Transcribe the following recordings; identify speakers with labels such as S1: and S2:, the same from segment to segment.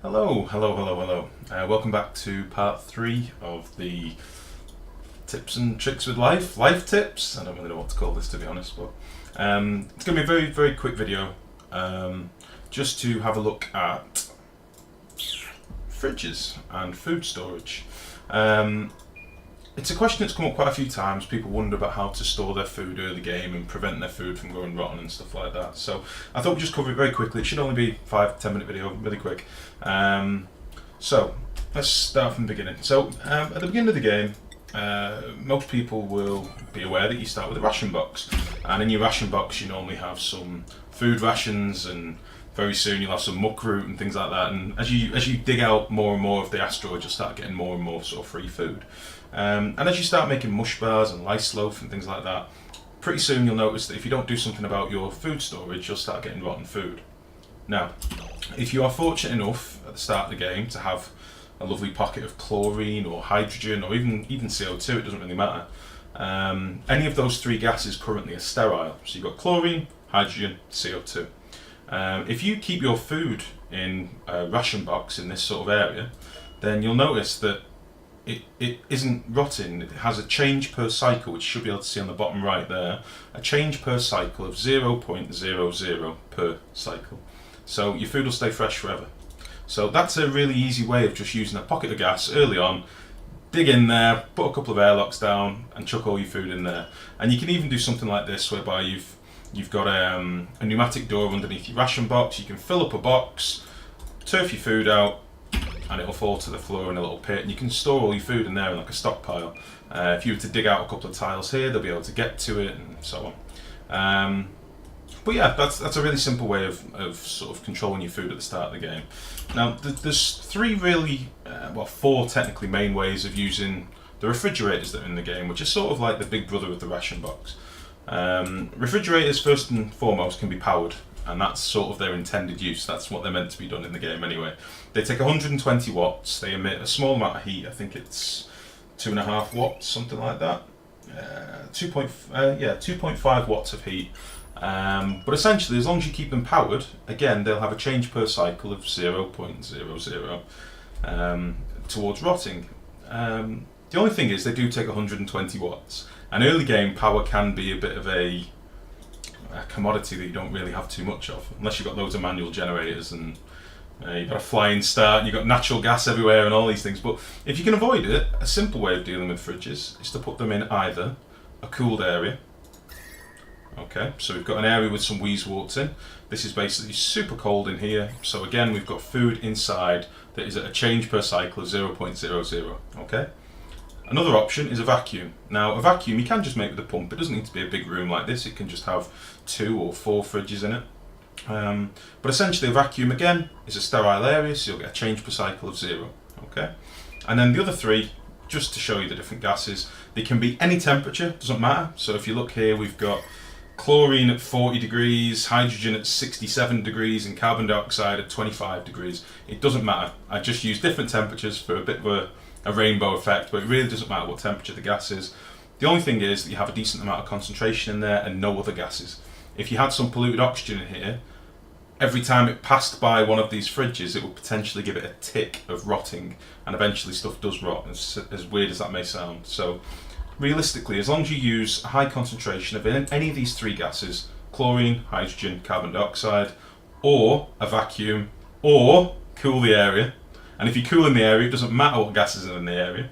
S1: Hello. Welcome back to part 3 of the tips and tricks with life tips. I don't really know what to call this, to be honest, but it's going to be a very, very quick video, just to have a look at fridges and food storage. It's a question that's come up quite a few times. People wonder about how to store their food early game and prevent their food from going rotten and stuff like that. So I thought we'd just cover it very quickly. It should only be 5-10 minute video, really quick. So let's start from the beginning. So at the beginning of the game, most people will be aware that you start with a ration box, and in your ration box you normally have some food rations, and very soon you'll have some muck root and things like that. And as you dig out more and more of the asteroid, you'll start getting more and more sort of free food. And as you start making mush bars and lice loaf and things like that, pretty soon you'll notice that if you don't do something about your food storage, you'll start getting rotten food. Now, if you are fortunate enough at the start of the game to have a lovely pocket of chlorine or hydrogen or even CO2, it doesn't really matter. Any of those three gases currently are sterile. So you've got chlorine, hydrogen, CO2. If you keep your food in a ration box in this sort of area, then you'll notice that it isn't rotting. It has a change per cycle, which you should be able to see on the bottom right there, a change per cycle of 0.00 per cycle. So your food will stay fresh forever. So that's a really easy way of just using a pocket of gas early on. Dig in there, put a couple of airlocks down and chuck all your food in there. And you can even do something like this whereby you've got a pneumatic door underneath your ration box. You can fill up a box, turf your food out, and it'll fall to the floor in a little pit, and you can store all your food in there in like a stockpile. If you were to dig out a couple of tiles here, they'll be able to get to it and so on. But yeah, that's a really simple way of sort of controlling your food at the start of the game. Now there's four technically main ways of using the refrigerators that are in the game, which is sort of like the big brother of the ration box. Refrigerators first and foremost can be powered, and that's sort of their intended use. That's what they're meant to be done in the game anyway. They take 120 watts, they emit a small amount of heat. I think it's 2.5 watts, something like that. 2.5 watts of heat. But essentially, as long as you keep them powered, again, they'll have a change per cycle of 0.00 towards rotting. The only thing is they do take 120 watts. And early game power can be a bit of a commodity that you don't really have too much of, unless you've got loads of manual generators and you've got a flying start and you've got natural gas everywhere and all these things. But if you can avoid it, a simple way of dealing with fridges is to put them in either a cooled area. Okay, so we've got an area with some wheeze-warts in. This is basically super cold in here. So again, we've got food inside that is at a change per cycle of 0.00. Okay. Another option is a vacuum. Now, a vacuum you can just make with a pump. It doesn't need to be a big room like this. It can just have 2 or 4 fridges in it. But essentially, a vacuum again is a sterile area, so you'll get a change per cycle of 0. Okay. And then the other three, just to show you the different gases, they can be any temperature. Doesn't matter. So if you look here, we've got chlorine at 40 degrees, hydrogen at 67 degrees, and carbon dioxide at 25 degrees. It doesn't matter. I just use different temperatures for a bit of a rainbow effect, but it really doesn't matter what temperature the gas is. The only thing is that you have a decent amount of concentration in there and no other gases. If you had some polluted oxygen in here, every time it passed by one of these fridges, it would potentially give it a tick of rotting, and eventually stuff does rot, as weird as that may sound. So realistically, as long as you use a high concentration of any of these three gases, chlorine, hydrogen, carbon dioxide, or a vacuum, or cool the area, and if you cool in the area, it doesn't matter what gases are in the area,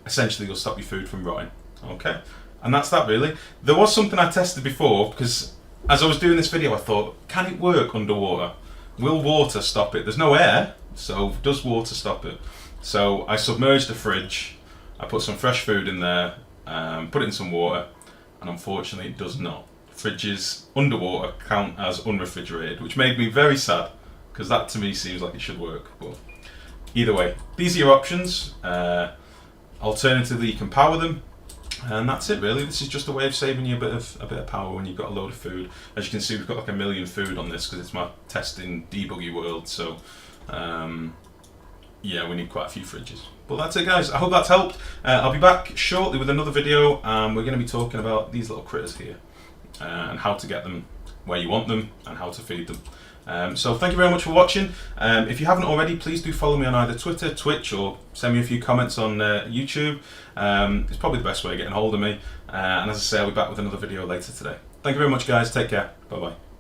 S1: essentially you'll stop your food from rotting. Okay, and that's that really. There was something I tested before, because as I was doing this video I thought, can it work underwater? Will water stop it? There's no air, so does water stop it? So I submerged the fridge, I put some fresh food in there, put it in some water, and unfortunately it does not. Fridges underwater count as unrefrigerated, which made me very sad, because that to me seems like it should work. But either way, these are your options. Alternatively, you can power them, and that's it really. This is just a way of saving you a bit of power when you've got a load of food. As you can see, we've got like 1 million food on this because it's my testing debuggy world. So yeah, we need quite a few fridges. But that's it, guys. I hope that's helped. I'll be back shortly with another video, and we're going to be talking about these little critters here and how to get them where you want them and how to feed them. So thank you very much for watching. If you haven't already, please do follow me on either Twitter, Twitch, or send me a few comments on YouTube. It's probably the best way of getting hold of me. And as I say, I'll be back with another video later today. Thank you very much, guys. Take care. Bye bye.